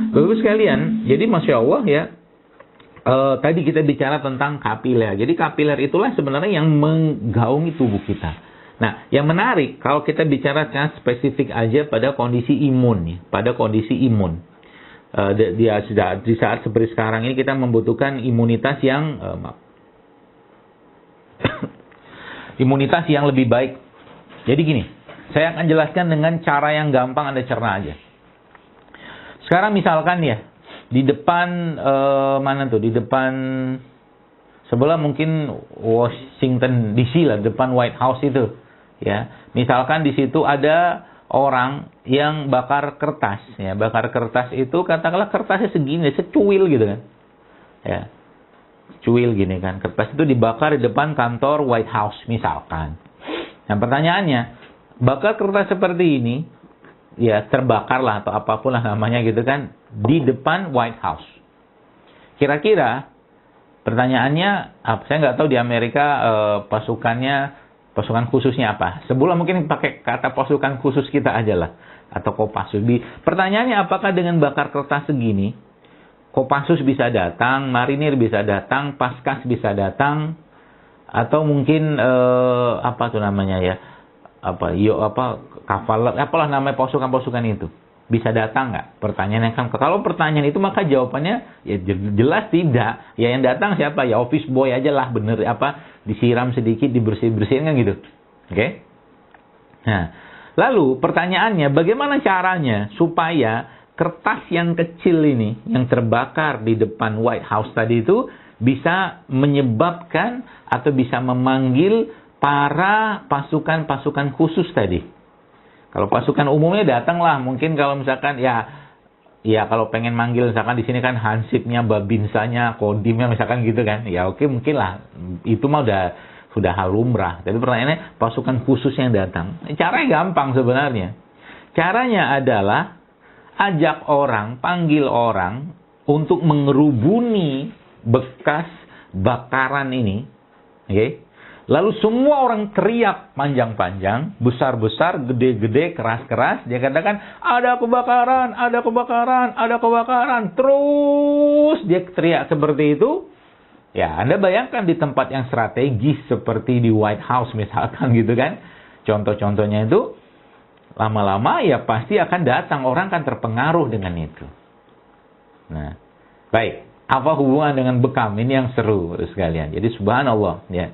Bapak sekalian, jadi Masya Allah ya, tadi kita bicara tentang kapiler. Jadi kapiler itulah sebenarnya yang menggaungi tubuh kita. Nah, yang menarik kalau kita bicara spesifik aja pada kondisi imun, ya, pada kondisi imun. Di saat seperti sekarang ini kita membutuhkan imunitas yang imunitas yang lebih baik. Jadi gini, saya akan jelaskan dengan cara yang gampang Anda cerna aja. Sekarang misalkan ya, di depan mana tuh? Di depan sebelah mungkin Washington DC lah, depan White House itu, ya. Misalkan di situ ada orang yang bakar kertas, ya. Bakar kertas itu katakanlah kertasnya segini, secuil gitu kan, ya. Cuil gini kan, kertas itu dibakar di depan kantor White House misalkan. Nah pertanyaannya, bakar kertas seperti ini, ya terbakar lah atau apapun lah namanya gitu kan, di depan White House. Kira-kira pertanyaannya, saya nggak tahu di Amerika pasukan khususnya apa. Sebelum mungkin pakai kata pasukan khusus kita aja lah, atau Kopassus. Pertanyaannya, apakah dengan bakar kertas segini, Kopassus bisa datang, marinir bisa datang, Paskas bisa datang, atau mungkin apa tuh namanya ya, kavaler, apalah namanya pasukan-pasukan itu bisa datang nggak? Pertanyaannya kan, kalau pertanyaan itu maka jawabannya ya jelas tidak. Ya yang datang siapa? Ya office boy aja lah, bener disiram sedikit, dibersih-bersihin kan gitu. Oke? Nah, lalu pertanyaannya, bagaimana caranya supaya kertas yang kecil ini yang terbakar di depan White House tadi itu bisa menyebabkan atau bisa memanggil para pasukan-pasukan khusus tadi? Kalau pasukan umumnya datanglah, mungkin kalau misalkan ya kalau pengen manggil misalkan di sini kan hansipnya, babinsanya, kodimnya misalkan gitu kan. Ya oke, mungkin lah itu mah sudah hal lumrah. Tapi pertanyaannya pasukan khusus yang datang. Caranya gampang sebenarnya. Caranya adalah ajak orang, panggil orang untuk mengerubuni bekas bakaran ini. Oke? Lalu semua orang teriak panjang-panjang, besar-besar, gede-gede, keras-keras. Dia katakan, ada kebakaran, ada kebakaran, ada kebakaran. Terus dia teriak seperti itu. Ya, Anda bayangkan di tempat yang strategis seperti di White House misalkan gitu kan. Contoh-contohnya itu, lama-lama ya pasti akan datang. Orang kan terpengaruh dengan itu. Nah, baik. Apa hubungan dengan bekam? Ini yang seru sekalian. Jadi subhanallah, ya.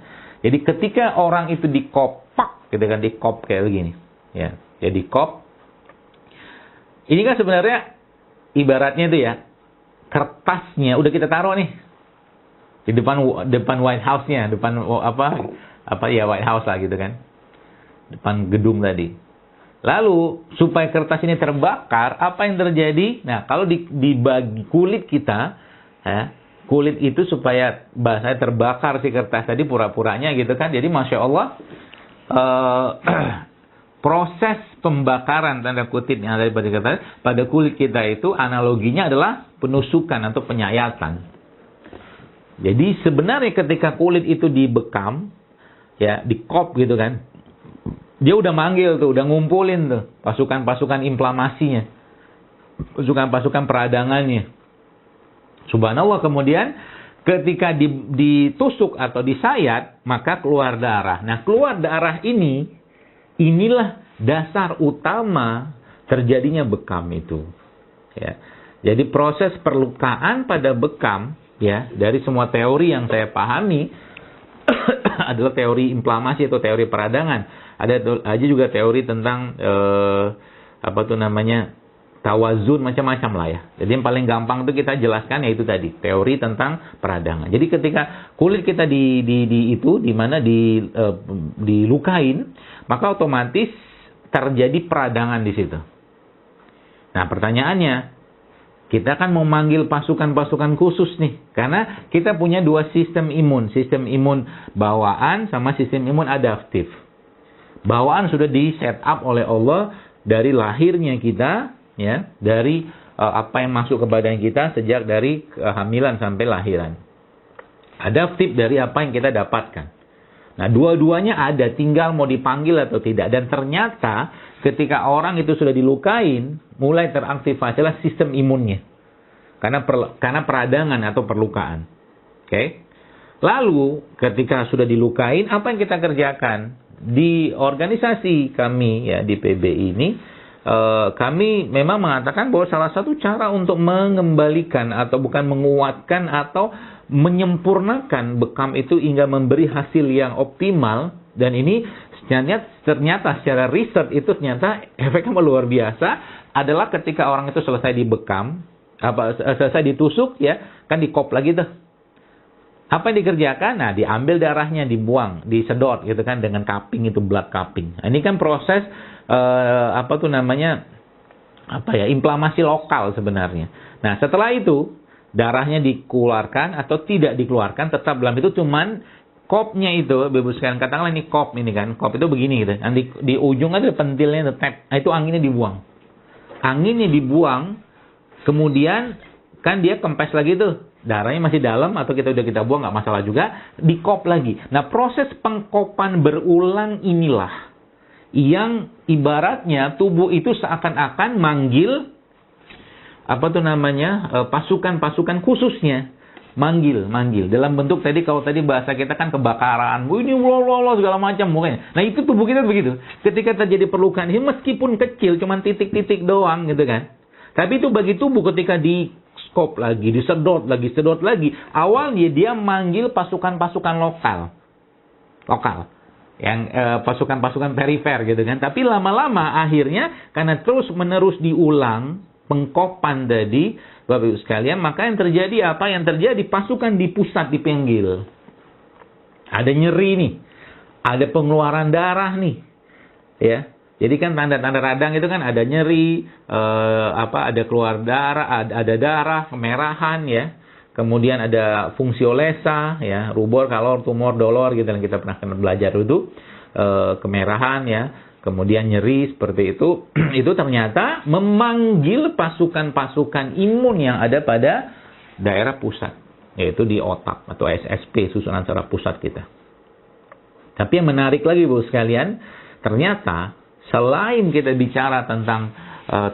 Jadi ketika orang itu dikopak, gitu kan, dikop kayak begini, ya, jadi kop. Ini kan sebenarnya ibaratnya itu ya, kertasnya udah kita taruh nih di depan White House-nya, depan apa ya White House lah gitu kan, depan gedung tadi. Lalu supaya kertas ini terbakar, apa yang terjadi? Nah, kalau dibagi kulit kita, ya. Kulit itu supaya bahasanya terbakar si kertas tadi pura-puranya gitu kan. Jadi Masya Allah, proses pembakaran tanda kutip yang ada pada kertas pada kulit kita itu analoginya adalah penusukan atau penyayatan. Jadi sebenarnya ketika kulit itu dibekam, ya dikop gitu kan, dia udah manggil tuh, udah ngumpulin tuh pasukan-pasukan inflamasinya, pasukan-pasukan peradangannya. Subhanallah, kemudian ketika ditusuk atau disayat, maka keluar darah. Nah, keluar darah inilah dasar utama terjadinya bekam itu. Ya. Jadi proses perlukaan pada bekam, ya, dari semua teori yang saya pahami adalah teori inflamasi atau teori peradangan. Ada aja juga teori tentang tawazun, macam-macam lah ya. Jadi yang paling gampang itu kita jelaskan yaitu tadi teori tentang peradangan. Jadi ketika kulit kita dilukain, maka otomatis terjadi peradangan di situ. Nah, pertanyaannya, kita kan mau manggil pasukan-pasukan khusus nih, karena kita punya dua sistem imun bawaan sama sistem imun adaptif. Bawaan sudah di set up oleh Allah dari lahirnya kita, ya, dari apa yang masuk ke badan kita sejak dari kehamilan sampai lahiran. Adaptif dari apa yang kita dapatkan. Nah, dua-duanya ada, tinggal mau dipanggil atau tidak. Dan ternyata ketika orang itu sudah dilukain, mulai teraktivasilah sistem imunnya. karena peradangan atau perlukaan. Oke. Lalu ketika sudah dilukain, apa yang kita kerjakan? Di organisasi kami ya di PB ini, kami memang mengatakan bahwa salah satu cara untuk mengembalikan atau bukan menguatkan atau menyempurnakan bekam itu hingga memberi hasil yang optimal, dan ini ternyata secara riset itu ternyata efeknya luar biasa, adalah ketika orang itu selesai dibekam, selesai ditusuk ya, kan dikop lagi tuh. Apa yang dikerjakan? Nah, diambil darahnya, dibuang, disedot gitu kan dengan cupping, itu blood cupping. Nah, ini kan proses inflamasi lokal sebenarnya. Nah, setelah itu darahnya dikeluarkan atau tidak dikeluarkan, tetap dalam itu cuman kopnya itu, Bapak sekalian, katakanlah ini kop ini kan, kop itu begini gitu. Nanti di ujung ada pentilnya, tap. Nah, itu anginnya dibuang. Anginnya dibuang, kemudian kan dia kempes lagi tuh. Darahnya masih dalam atau kita buang, nggak masalah juga, dikop lagi. Nah, proses pengkopan berulang inilah yang ibaratnya tubuh itu seakan-akan manggil pasukan-pasukan khususnya, manggil dalam bentuk kalau tadi bahasa kita kan kebakaran, ini segala macam mukanya. Nah, itu tubuh kita begitu. Ketika terjadi perlukaan ini meskipun kecil, cuman titik-titik doang gitu kan. Tapi itu bagi tubuh ketika di kop lagi, disedot lagi. Awalnya dia manggil pasukan-pasukan lokal. Yang pasukan-pasukan perifer gitu kan. Tapi lama-lama akhirnya karena terus-menerus diulang pengkopan tadi, Bapak Ibu sekalian, maka yang terjadi apa? Yang terjadi pasukan di pusat dipanggil. Ada nyeri nih. Ada pengeluaran darah nih. Ya. Jadi kan tanda-tanda radang itu kan ada nyeri, ada keluar darah, ada darah, kemerahan ya. Kemudian ada fungsiolesa ya, rubor, kalor, tumor, dolor gitu yang kita pernah belajar itu, kemerahan ya. Kemudian nyeri seperti itu, itu ternyata memanggil pasukan-pasukan imun yang ada pada daerah pusat, yaitu di otak atau SSP, susunan saraf pusat kita. Tapi yang menarik lagi Bu sekalian, ternyata selain kita bicara tentang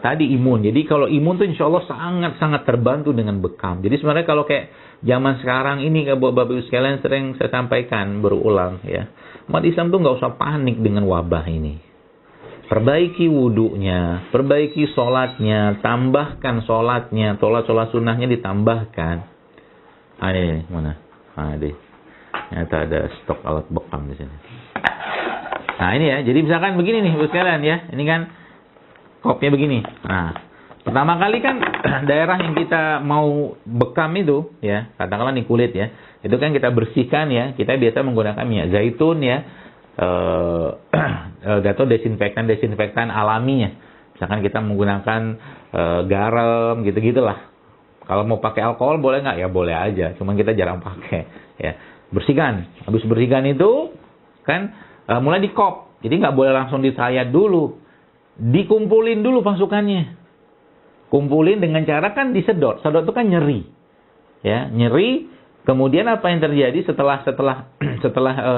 tadi imun, jadi kalau imun tuh insya Allah sangat-sangat terbantu dengan bekam. Jadi sebenarnya kalau kayak zaman sekarang ini, Bapak Ibu sekalian, sering saya sampaikan berulang ya, umat Islam tuh nggak usah panik dengan wabah ini. Perbaiki wudunya, perbaiki sholatnya, tambahkan sholatnya, sholat sunnahnya ditambahkan. Ini mana? Ternyata ada stok alat bekam di sini. Nah ini ya, jadi misalkan begini nih, Bu sekalian ya, ini kan kopnya begini. Nah, pertama kali kan daerah yang kita mau bekam itu ya, katakanlah nih kulit ya, itu kan kita bersihkan ya, kita biasa menggunakan minyak zaitun ya, atau desinfektan alaminya. Misalkan kita menggunakan garam gitu-gitulah. Kalau mau pakai alkohol boleh nggak? Ya boleh aja, cuman kita jarang pakai ya. Bersihkan, habis bersihkan itu kan mulai dikop, jadi nggak boleh langsung disayat dulu, dikumpulin dulu pasukannya, kumpulin dengan cara kan disedot itu kan nyeri, ya nyeri. Kemudian apa yang terjadi setelah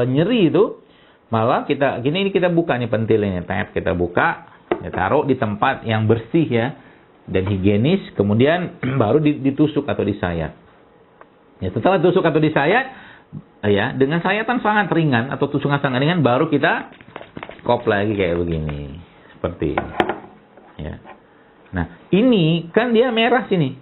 nyeri itu, malah kita buka nih pentilnya, kita buka, ya, taruh di tempat yang bersih ya dan higienis, kemudian baru ditusuk atau disayat. Ya setelah tusuk atau disayat, ya, dengan sayatan sangat ringan atau tusukan sangat ringan, baru kita kop lagi kayak begini, seperti ini. Ya. Nah, ini kan dia merah sini.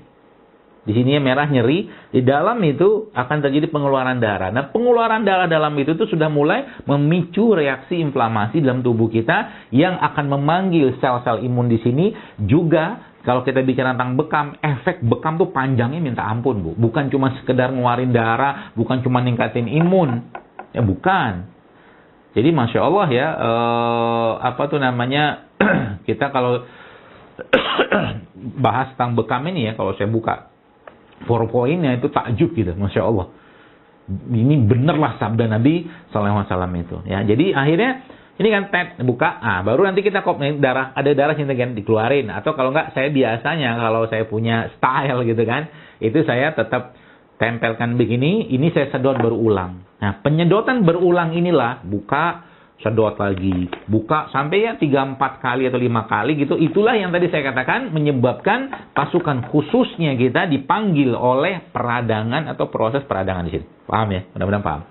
Di sini merah nyeri, di dalam itu akan terjadi pengeluaran darah. Nah, pengeluaran darah dalam itu tuh sudah mulai memicu reaksi inflamasi dalam tubuh kita yang akan memanggil sel-sel imun di sini. Juga kalau kita bicara tentang bekam, efek bekam tuh panjangnya minta ampun, Bu. Bukan cuma sekedar ngeluarin darah, bukan cuma ningkatin imun. Ya bukan. Jadi Masya Allah ya, kita kalau bahas tentang bekam ini ya, kalau saya buka PowerPoint-nya itu takjub gitu, Masya Allah. Ini benerlah sabda Nabi SAW itu. Ya, jadi akhirnya ini kan buka, baru nanti kita kop nih, ada darah sini kan dikeluarin. Atau kalau enggak, saya biasanya kalau saya punya style gitu kan, itu saya tetap tempelkan begini, ini saya sedot berulang. Nah, penyedotan berulang inilah buka, sedot lagi, buka sampai ya 3-4 kali atau 5 kali gitu. Itulah yang tadi saya katakan menyebabkan pasukan khususnya kita dipanggil oleh peradangan atau proses peradangan di sini. Paham ya? Mudah-mudahan paham.